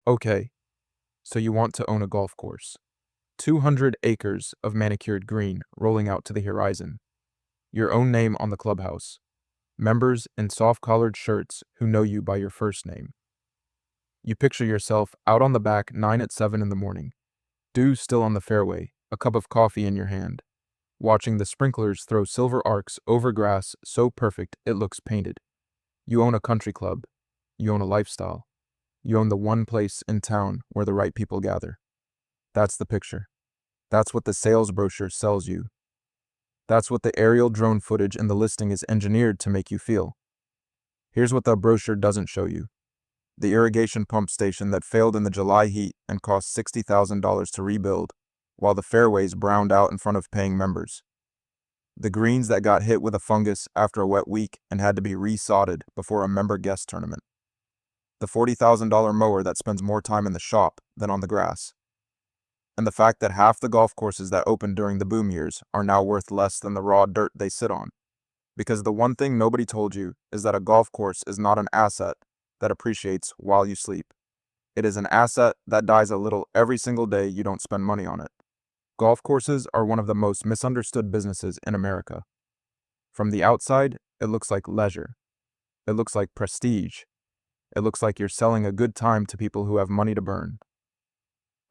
Okay, so you want to own a golf course. 200 acres of manicured green rolling out to the horizon. Your own name on the clubhouse. Members in soft-collared shirts who know you by your first name. You picture yourself out on the back 9 at 7 in the morning. Dew still on the fairway, a cup of coffee in your hand. Watching the sprinklers throw silver arcs over grass so perfect it looks painted. You own a country club. You own a lifestyle. You own the one place in town where the right people gather. That's the picture. That's what the sales brochure sells you. That's what the aerial drone footage in the listing is engineered to make you feel. Here's what the brochure doesn't show you. The irrigation pump station that failed in the July heat and cost $60,000 to rebuild, while the fairways browned out in front of paying members. The greens that got hit with a fungus after a wet week and had to be resodded before a member guest tournament. The $40,000 mower that spends more time in the shop than on the grass. And the fact that half the golf courses that opened during the boom years are now worth less than the raw dirt they sit on. Because the one thing nobody told you is that a golf course is not an asset that appreciates while you sleep. It is an asset that dies a little every single day you don't spend money on it. Golf courses are one of the most misunderstood businesses in America. From the outside, it looks like leisure. It looks like prestige. It looks like you're selling a good time to people who have money to burn.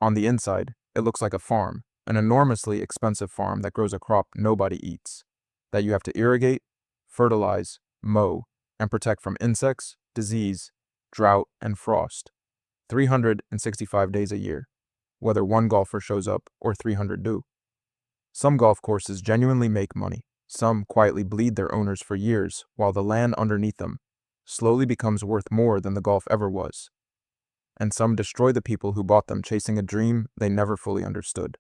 On the inside, it looks like a farm, an enormously expensive farm that grows a crop nobody eats, that you have to irrigate, fertilize, mow, and protect from insects, disease, drought, and frost. 365 days a year, whether one golfer shows up or 300 do. Some golf courses genuinely make money. Some quietly bleed their owners for years while the land underneath them slowly becomes worth more than the golf ever was. And some destroy the people who bought them chasing a dream they never fully understood.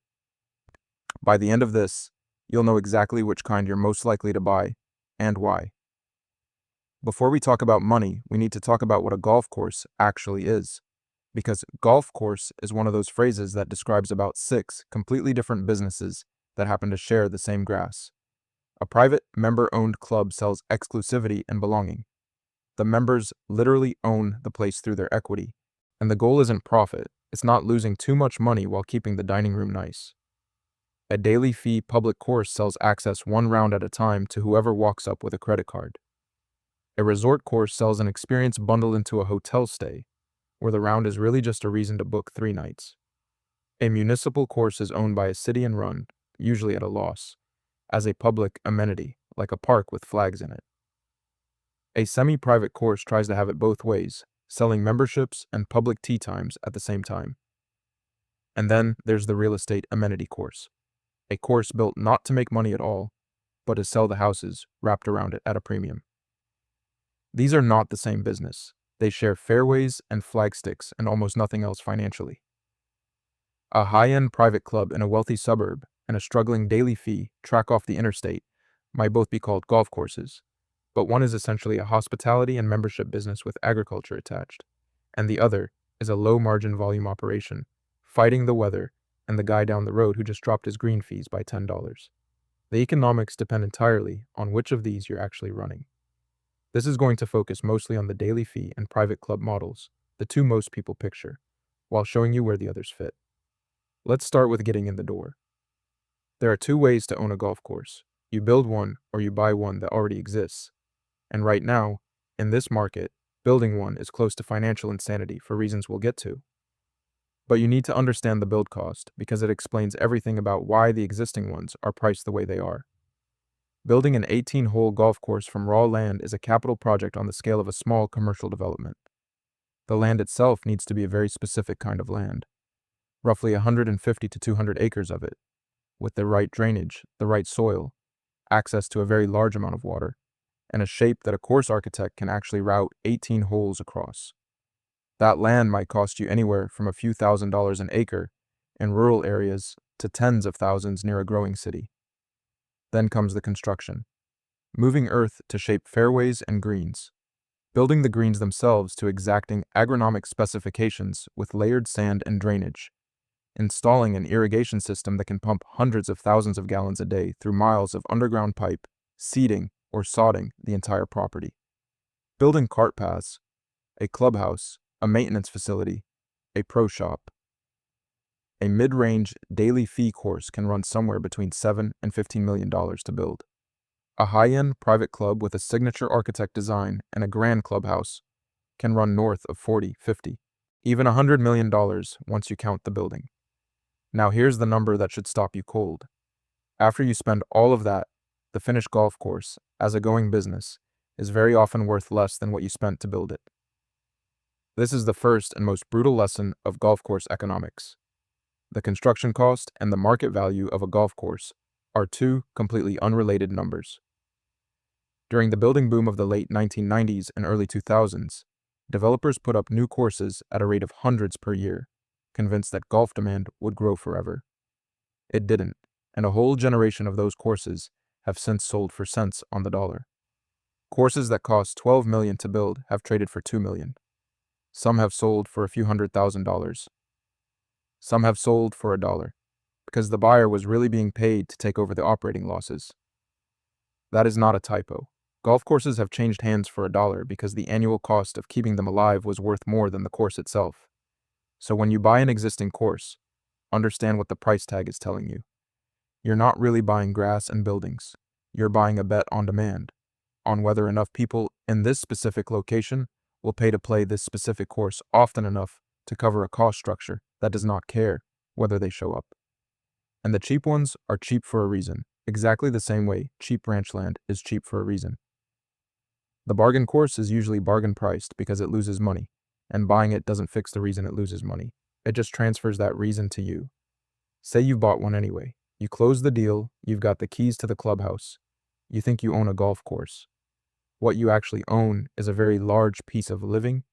By the end of this, you'll know exactly which kind you're most likely to buy and why. Before we talk about money, we need to talk about what a golf course actually is. Because golf course is one of those phrases that describes about 6 completely different businesses that happen to share the same grass. A private, member-owned club sells exclusivity and belonging. The members literally own the place through their equity, and the goal isn't profit. It's not losing too much money while keeping the dining room nice. A daily fee public course sells access one round at a time to whoever walks up with a credit card. A resort course sells an experience bundled into a hotel stay, where the round is really just a reason to book 3 nights. A municipal course is owned by a city and run, usually at a loss, as a public amenity, like a park with flags in it. A semi-private course tries to have it both ways, selling memberships and public tee times at the same time. And then there's the real estate amenity course, a course built not to make money at all, but to sell the houses wrapped around it at a premium. These are not the same business. They share fairways and flagsticks and almost nothing else financially. A high-end private club in a wealthy suburb and a struggling daily fee track off the interstate might both be called golf courses, but one is essentially a hospitality and membership business with agriculture attached, and the other is a low-margin volume operation, fighting the weather and the guy down the road who just dropped his green fees by $10. The economics depend entirely on which of these you're actually running. This is going to focus mostly on the daily fee and private club models, the two most people picture, while showing you where the others fit. Let's start with getting in the door. There are 2 ways to own a golf course. You build one or you buy one that already exists. And right now, in this market, building one is close to financial insanity for reasons we'll get to. But you need to understand the build cost because it explains everything about why the existing ones are priced the way they are. Building an 18-hole golf course from raw land is a capital project on the scale of a small commercial development. The land itself needs to be a very specific kind of land, roughly 150 to 200 acres of it, with the right drainage, the right soil, access to a very large amount of water, and a shape that a course architect can actually route 18 holes across. That land might cost you anywhere from a few $1,000s an acre in rural areas to tens of thousands near a growing city. Then comes the construction. Moving earth to shape fairways and greens. Building the greens themselves to exacting agronomic specifications with layered sand and drainage. Installing an irrigation system that can pump hundreds of thousands of gallons a day through miles of underground pipe, seeding or sodding the entire property. Building cart paths, a clubhouse, a maintenance facility, A pro shop. A mid-range daily fee course can run somewhere between $7 and $15 million to build. A high-end private club with a signature architect design and a grand clubhouse can run north of 40, 50, even $100 million once you count the building. Now here's the number that should stop you cold. After you spend all of that, the finished golf course, as a going business, is very often worth less than what you spent to build it. This is the first and most brutal lesson of golf course economics. The construction cost and the market value of a golf course are two completely unrelated numbers. During the building boom of the late 1990s and early 2000s, developers put up new courses at a rate of hundreds per year, convinced that golf demand would grow forever. It didn't, and a whole generation of those courses have since sold for cents on the dollar. Courses that cost $12 million to build have traded for $2 million. Some have sold for a few $100,000. Some have sold for $1, because the buyer was really being paid to take over the operating losses. That is not a typo. Golf courses have changed hands for $1 because the annual cost of keeping them alive was worth more than the course itself. So when you buy an existing course, understand what the price tag is telling you. You're not really buying grass and buildings. You're buying a bet on demand, on whether enough people in this specific location will pay to play this specific course often enough to cover a cost structure that does not care whether they show up. And the cheap ones are cheap for a reason, exactly the same way cheap ranch land is cheap for a reason. The bargain course is usually bargain priced because it loses money, and buying it doesn't fix the reason it loses money. It just transfers that reason to you. Say you bought one anyway. You close the deal, you've got the keys to the clubhouse. You think you own a golf course. What you actually own is a very large piece of living,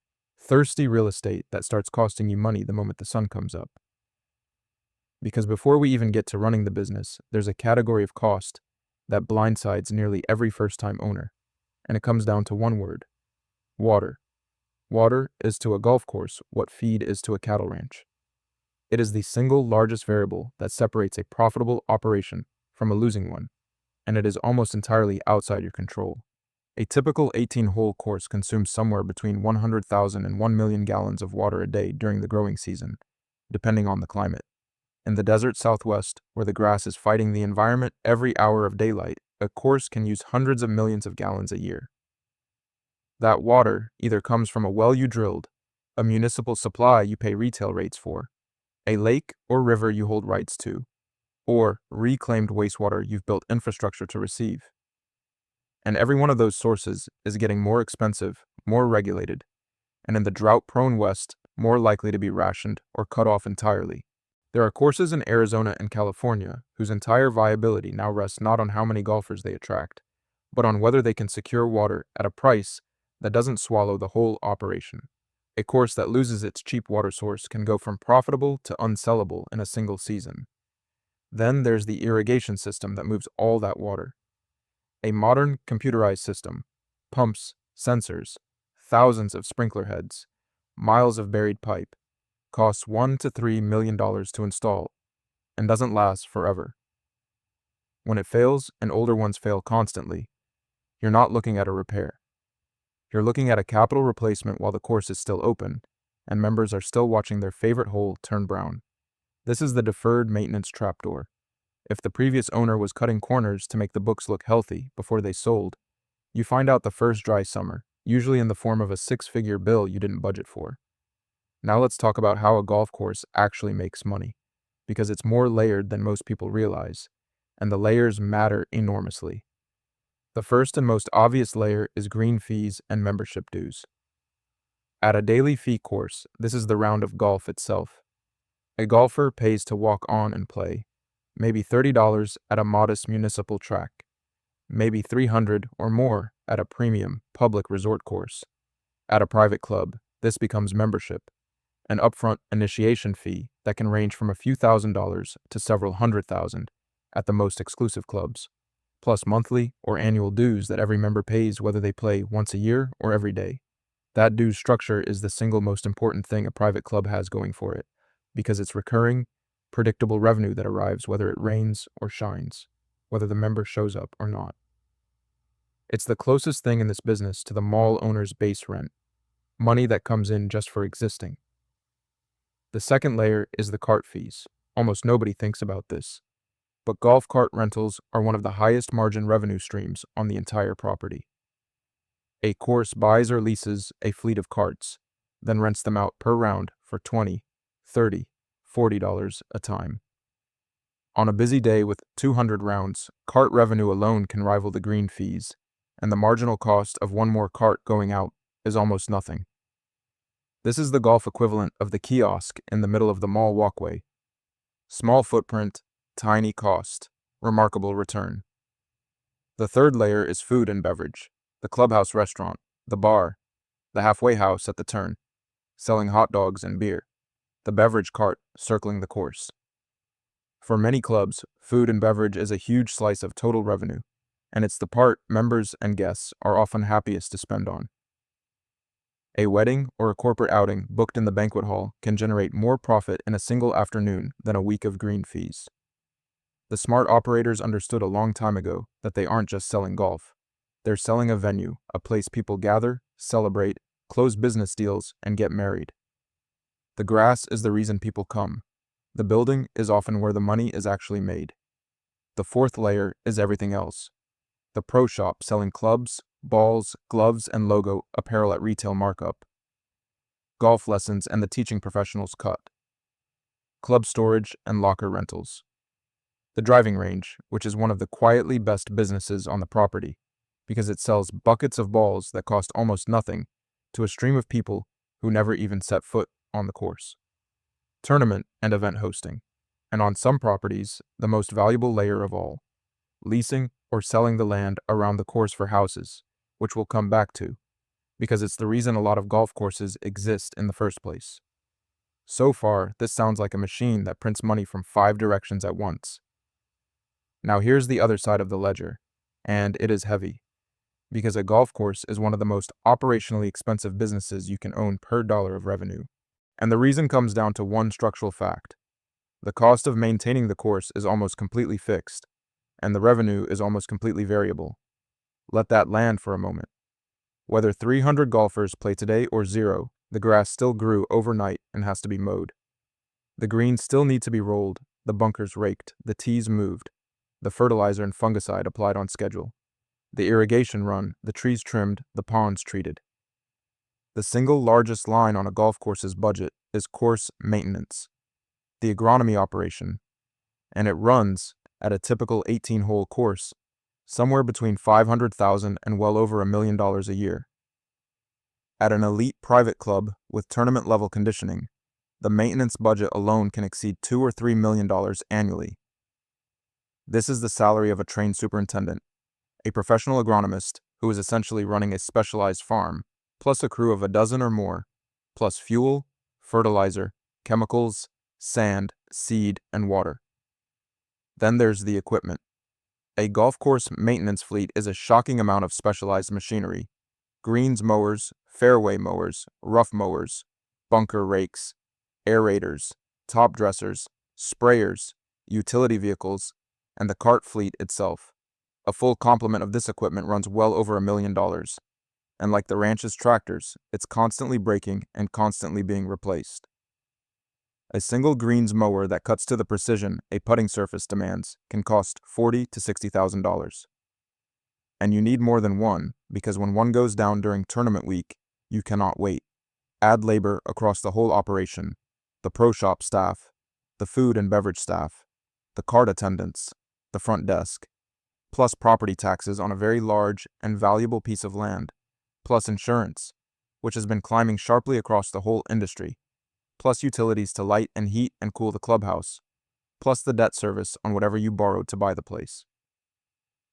thirsty real estate that starts costing you money the moment the sun comes up. Because before we even get to running the business, there's a category of cost that blindsides nearly every first-time owner, and it comes down to one word: water. Water is to a golf course what feed is to a cattle ranch. It is the single largest variable that separates a profitable operation from a losing one, and it is almost entirely outside your control. A typical 18-hole course consumes somewhere between 100,000 and 1 million gallons of water a day during the growing season, depending on the climate. In the desert Southwest, where the grass is fighting the environment every hour of daylight, a course can use hundreds of millions of gallons a year. That water either comes from a well you drilled, a municipal supply you pay retail rates for, a lake or river you hold rights to, or reclaimed wastewater you've built infrastructure to receive. And every one of those sources is getting more expensive, more regulated, and in the drought-prone West, more likely to be rationed or cut off entirely. There are courses in Arizona and California whose entire viability now rests not on how many golfers they attract, but on whether they can secure water at a price that doesn't swallow the whole operation. A course that loses its cheap water source can go from profitable to unsellable in a single season. Then there's the irrigation system that moves all that water. A modern computerized system, pumps, sensors, thousands of sprinkler heads, miles of buried pipe, costs $1 to $3 million to install, and doesn't last forever. When it fails, and older ones fail constantly, you're not looking at a repair. You're looking at a capital replacement while the course is still open, and members are still watching their favorite hole turn brown. This is the deferred maintenance trapdoor. If the previous owner was cutting corners to make the books look healthy before they sold, you find out the first dry summer, usually in the form of a six-figure bill you didn't budget for. Now let's talk about how a golf course actually makes money, because it's more layered than most people realize, and the layers matter enormously. The first and most obvious layer is green fees and membership dues. At a daily fee course, this is the round of golf itself. A golfer pays to walk on and play, maybe $30 at a modest municipal track, maybe $300 or more at a premium public resort course. At a private club, this becomes membership, an upfront initiation fee that can range from a few $1,000s to several $100,000 at the most exclusive clubs, plus monthly or annual dues that every member pays whether they play once a year or every day. That dues structure is the single most important thing a private club has going for it, because it's recurring, predictable revenue that arrives whether it rains or shines, whether the member shows up or not. It's the closest thing in this business to the mall owner's base rent, money that comes in just for existing. The second layer is the cart fees. Almost nobody thinks about this, but golf cart rentals are one of the highest margin revenue streams on the entire property. A course buys or leases a fleet of carts, then rents them out per round for $20, $30, $40 a time. On a busy day with 200 rounds, cart revenue alone can rival the green fees, and the marginal cost of one more cart going out is almost nothing. This is the golf equivalent of the kiosk in the middle of the mall walkway. Small footprint, tiny cost, remarkable return. The third layer is food and beverage, the clubhouse restaurant, the bar, the halfway house at the turn, selling hot dogs and beer, the beverage cart circling the course. For many clubs, food and beverage is a huge slice of total revenue, and it's the part members and guests are often happiest to spend on. A wedding or a corporate outing booked in the banquet hall can generate more profit in a single afternoon than a week of green fees. The smart operators understood a long time ago that they aren't just selling golf. They're selling a venue, a place people gather, celebrate, close business deals, and get married. The grass is the reason people come. The building is often where the money is actually made. The fourth layer is everything else. The pro shop selling clubs, balls, gloves, and logo apparel at retail markup. Golf lessons and the teaching professionals cut. Club storage and locker rentals. The driving range, which is one of the quietly best businesses on the property, because it sells buckets of balls that cost almost nothing to a stream of people who never even set foot on the course. Tournament and event hosting, and on some properties, the most valuable layer of all, leasing or selling the land around the course for houses, which we'll come back to, because it's the reason a lot of golf courses exist in the first place. So far, this sounds like a machine that prints money from 5 directions at once. Now here's the other side of the ledger, and it is heavy, because a golf course is one of the most operationally expensive businesses you can own per dollar of revenue. And the reason comes down to one structural fact. The cost of maintaining the course is almost completely fixed, and the revenue is almost completely variable. Let that land for a moment. Whether 300 golfers play today or 0, the grass still grew overnight and has to be mowed. The greens still need to be rolled, the bunkers raked, the tees moved, the fertilizer and fungicide applied on schedule, the irrigation run, the trees trimmed, the ponds treated. The single largest line on a golf course's budget is course maintenance, the agronomy operation, and it runs, at a typical 18-hole course, somewhere between $500,000 and well over $1 million a year. At an elite private club with tournament-level conditioning, the maintenance budget alone can exceed $2 or $3 million annually. This is the salary of a trained superintendent, a professional agronomist who is essentially running a specialized farm, plus a crew of a dozen or more, plus fuel, fertilizer, chemicals, sand, seed, and water. Then there's the equipment. A golf course maintenance fleet is a shocking amount of specialized machinery. Greens mowers, fairway mowers, rough mowers, bunker rakes, aerators, top dressers, sprayers, utility vehicles, and the cart fleet itself. A full complement of this equipment runs well over $1 million. And like the ranch's tractors, it's constantly breaking and constantly being replaced. A single greens mower that cuts to the precision a putting surface demands can cost $40,000 to $60,000. And you need more than one, because when one goes down during tournament week, you cannot wait. Add labor across the whole operation, the pro shop staff, the food and beverage staff, the cart attendants, the front desk, plus property taxes on a very large and valuable piece of land, plus insurance, which has been climbing sharply across the whole industry, plus utilities to light and heat and cool the clubhouse, plus the debt service on whatever you borrowed to buy the place.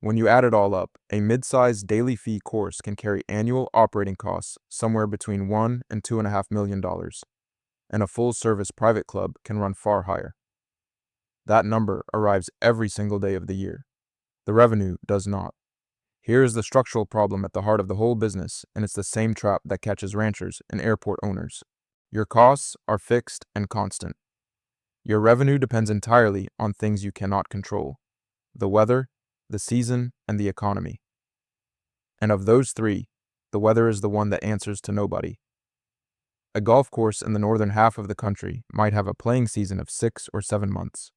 When you add it all up, a mid-sized daily fee course can carry annual operating costs somewhere between $1 and $2.5 million, and a full-service private club can run far higher. That number arrives every single day of the year. The revenue does not. Here is the structural problem at the heart of the whole business, and it's the same trap that catches ranchers and airport owners. Your costs are fixed and constant. Your revenue depends entirely on things you cannot control: the weather, the season, and the economy. And of those three, the weather is the one that answers to nobody. A golf course in the northern half of the country might have a playing season of 6 or 7 months.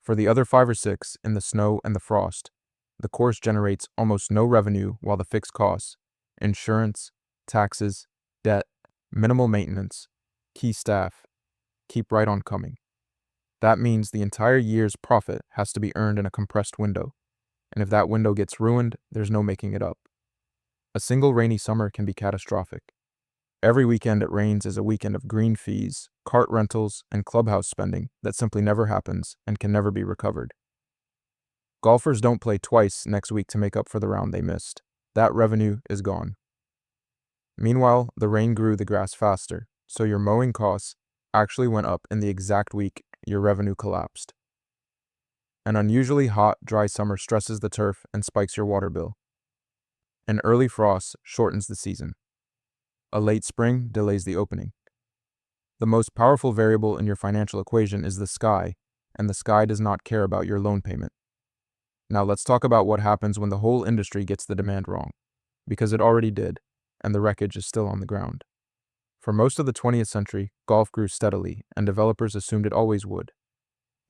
For the other 5 or 6, in the snow and the frost, the course generates almost no revenue while the fixed costs, insurance, taxes, debt, minimal maintenance, key staff, keep right on coming. That means the entire year's profit has to be earned in a compressed window, and if that window gets ruined, there's no making it up. A single rainy summer can be catastrophic. Every weekend it rains is a weekend of green fees, cart rentals, and clubhouse spending that simply never happens and can never be recovered. Golfers don't play twice next week to make up for the round they missed. That revenue is gone. Meanwhile, the rain grew the grass faster, so your mowing costs actually went up in the exact week your revenue collapsed. An unusually hot, dry summer stresses the turf and spikes your water bill. An early frost shortens the season. A late spring delays the opening. The most powerful variable in your financial equation is the sky, and the sky does not care about your loan payment. Now let's talk about what happens when the whole industry gets the demand wrong, because it already did, and the wreckage is still on the ground. For most of the 20th century, golf grew steadily, and developers assumed it always would.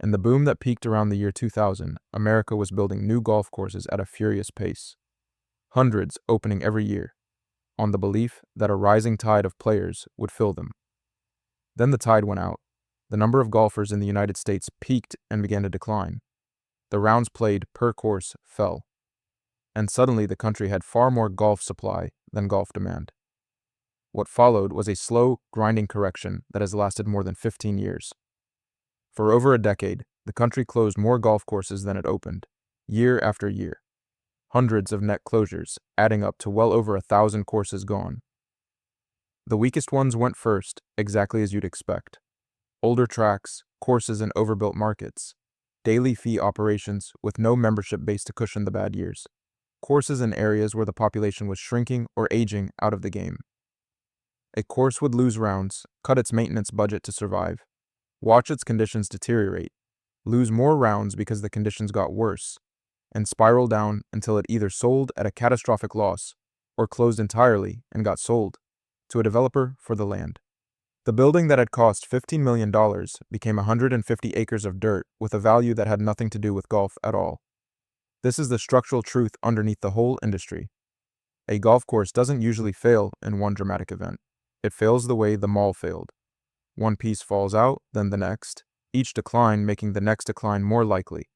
In the boom that peaked around the year 2000, America was building new golf courses at a furious pace. Hundreds opening every year, on the belief that a rising tide of players would fill them. Then the tide went out. The number of golfers in the United States peaked and began to decline. The rounds played per course fell. And suddenly the country had far more golf supply than golf demand. What followed was a slow, grinding correction that has lasted more than 15 years. For over a decade, the country closed more golf courses than it opened, year after year. Hundreds of net closures, adding up to well over 1,000 courses gone. The weakest ones went first, exactly as you'd expect. Older tracks, courses in overbuilt markets, daily fee operations with no membership base to cushion the bad years, courses in areas where the population was shrinking or aging out of the game. A course would lose rounds, cut its maintenance budget to survive, watch its conditions deteriorate, lose more rounds because the conditions got worse, and spiral down until it either sold at a catastrophic loss or closed entirely and got sold to a developer for the land. The building that had cost $15 million became 150 acres of dirt with a value that had nothing to do with golf at all. This is the structural truth underneath the whole industry. A golf course doesn't usually fail in one dramatic event. It fails the way the mall failed. One piece falls out, then the next, each decline making the next decline more likely,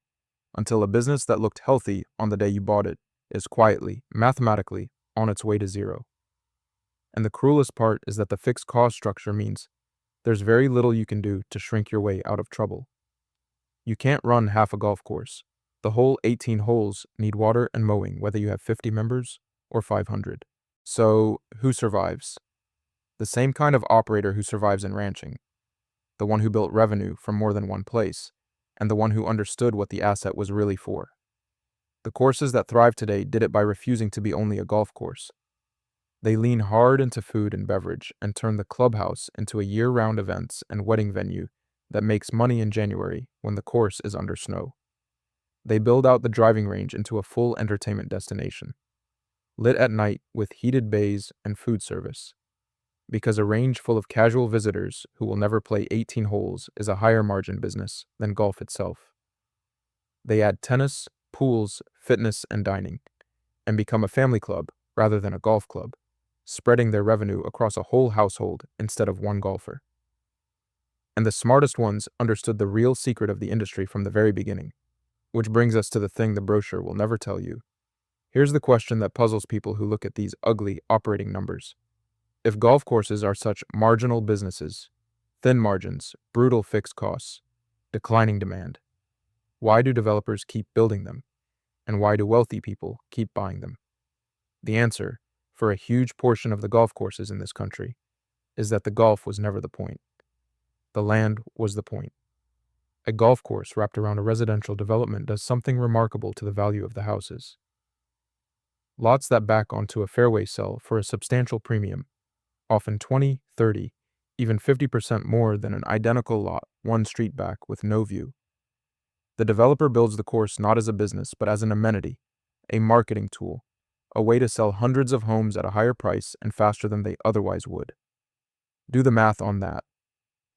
until a business that looked healthy on the day you bought it is quietly, mathematically, on its way to zero. And the cruelest part is that the fixed cost structure means there's very little you can do to shrink your way out of trouble. You can't run half a golf course. The whole 18 holes need water and mowing, whether you have 50 members or 500. So, who survives? The same kind of operator who survives in ranching. The one who built revenue from more than one place, and the one who understood what the asset was really for. The courses that thrive today did it by refusing to be only a golf course. They lean hard into food and beverage and turn the clubhouse into a year-round events and wedding venue that makes money in January when the course is under snow. They build out the driving range into a full entertainment destination, lit at night with heated bays and food service. Because a range full of casual visitors who will never play 18 holes is a higher margin business than golf itself. They add tennis, pools, fitness, and dining, and become a family club rather than a golf club, spreading their revenue across a whole household instead of one golfer. And the smartest ones understood the real secret of the industry from the very beginning, which brings us to the thing the brochure will never tell you. Here's the question that puzzles people who look at these ugly operating numbers. If golf courses are such marginal businesses, thin margins, brutal fixed costs, declining demand, why do developers keep building them? And why do wealthy people keep buying them? The answer, for a huge portion of the golf courses in this country, is that the golf was never the point. The land was the point. A golf course wrapped around a residential development does something remarkable to the value of the houses. Lots that back onto a fairway sell for a substantial premium, often 20, 30, even 50% more than an identical lot one street back with no view. The developer builds the course not as a business, but as an amenity, a marketing tool, a way to sell hundreds of homes at a higher price and faster than they otherwise would. Do the math on that.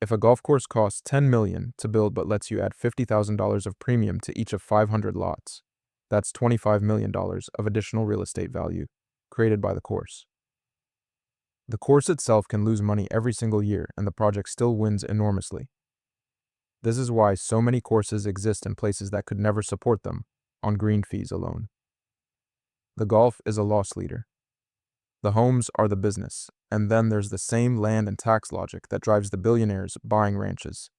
If a golf course costs $10 million to build but lets you add $50,000 of premium to each of 500 lots, that's $25 million of additional real estate value created by the course. The course itself can lose money every single year, and the project still wins enormously. This is why so many courses exist in places that could never support them on green fees alone. The golf is a loss leader. The homes are the business, and then there's the same land and tax logic that drives the billionaires buying ranches.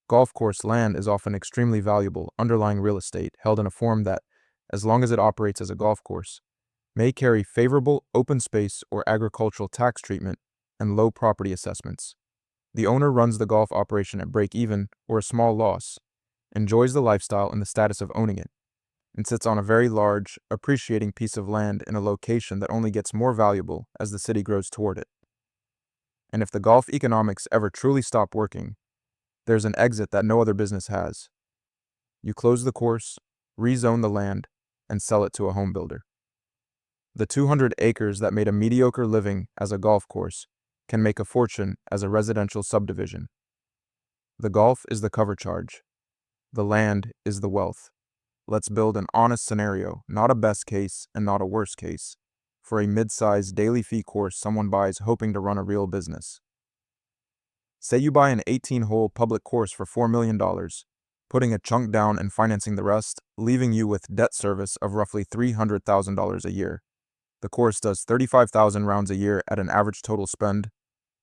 Golf course land is often extremely valuable underlying real estate held in a form that, as long as it operates as a golf course, may carry favorable open space or agricultural tax treatment and low property assessments. The owner runs the golf operation at break-even or a small loss, enjoys the lifestyle and the status of owning it, and sits on a very large, appreciating piece of land in a location that only gets more valuable as the city grows toward it. And if the golf economics ever truly stop working, there's an exit that no other business has. You close the course, rezone the land, and sell it to a home builder. The 200 acres that made a mediocre living as a golf course can make a fortune as a residential subdivision. The golf is the cover charge. The land is the wealth. Let's build an honest scenario, not a best case and not a worst case, for a mid-sized daily fee course someone buys hoping to run a real business. Say you buy an 18-hole public course for $4 million, putting a chunk down and financing the rest, leaving you with debt service of roughly $300,000 a year. The course does 35,000 rounds a year at an average total spend,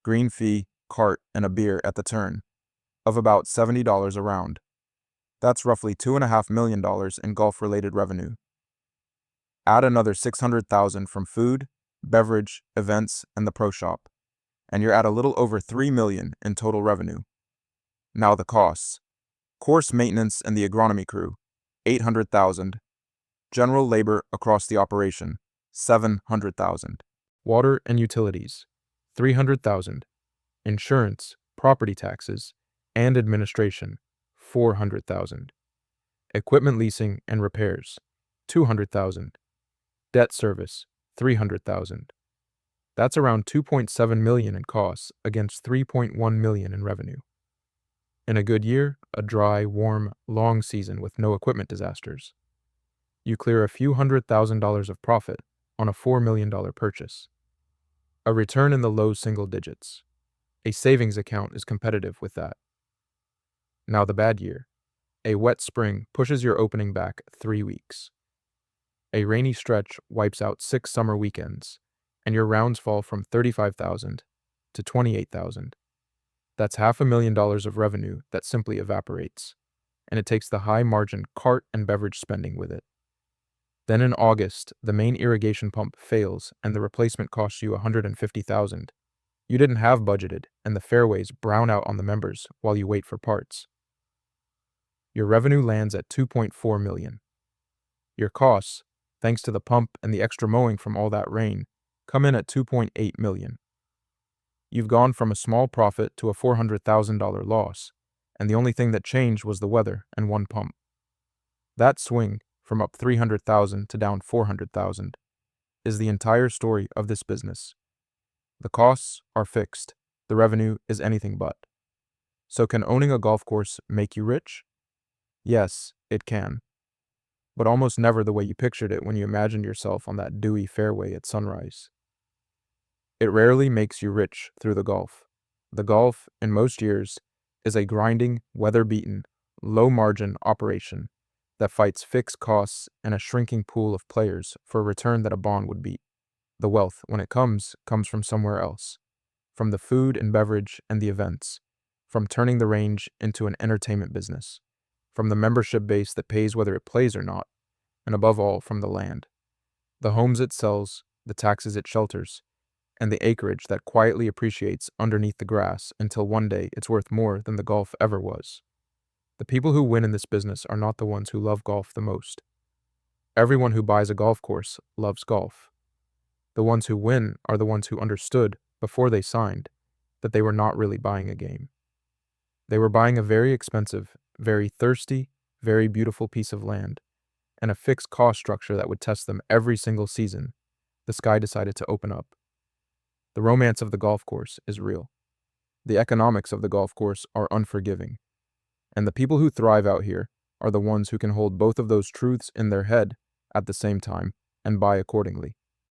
green fee, cart, and a beer at the turn, of about $70 a round. That's roughly $2.5 million in golf-related revenue. Add another $600,000 from food, beverage, events, and the pro shop, and you're at a little over $3 million in total revenue. Now the costs. Course maintenance and the agronomy crew, $800,000. General labor across the operation, $700,000. Water and utilities, $300,000. Insurance, property taxes, and administration, $400,000. Equipment leasing and repairs, $200,000. Debt service, $300,000. That's around $2.7 million in costs against $3.1 million in revenue. In a good year, a dry, warm, long season with no equipment disasters, you clear a few $100,000 of profit on a $4 million purchase. A return in the low single digits. A savings account is competitive with that. Now the bad year. A wet spring pushes your opening back 3 weeks. A rainy stretch wipes out 6 summer weekends, and your rounds fall from 35,000 to 28,000. That's $500,000 of revenue that simply evaporates, and it takes the high-margin cart and beverage spending with it. Then in August, the main irrigation pump fails and the replacement costs you $150,000. You didn't have budgeted, and the fairways brown out on the members while you wait for parts. Your revenue lands at $2.4 million. Your costs, thanks to the pump and the extra mowing from all that rain, come in at $2.8 million. You've gone from a small profit to a $400,000 loss, and the only thing that changed was the weather and one pump. That swing, from up $300,000 to down $400,000, is the entire story of this business. The costs are fixed. The revenue is anything but. So can owning a golf course make you rich? Yes, it can. But almost never the way you pictured it when you imagined yourself on that dewy fairway at sunrise. It rarely makes you rich through the golf. The golf, in most years, is a grinding, weather-beaten, low-margin operation that fights fixed costs and a shrinking pool of players for a return that a bond would beat. The wealth, when it comes from somewhere else. From the food and beverage and the events. From turning the range into an entertainment business. From the membership base that pays whether it plays or not. And above all, from the land. The homes it sells, the taxes it shelters, and the acreage that quietly appreciates underneath the grass until one day it's worth more than the golf ever was. The people who win in this business are not the ones who love golf the most. Everyone who buys a golf course loves golf. The ones who win are the ones who understood, before they signed, that they were not really buying a game. They were buying a very expensive, very thirsty, very beautiful piece of land, and a fixed cost structure that would test them every single season the sky decided to open up. The romance of the golf course is real. The economics of the golf course are unforgiving, and the people who thrive out here are the ones who can hold both of those truths in their head at the same time and buy accordingly.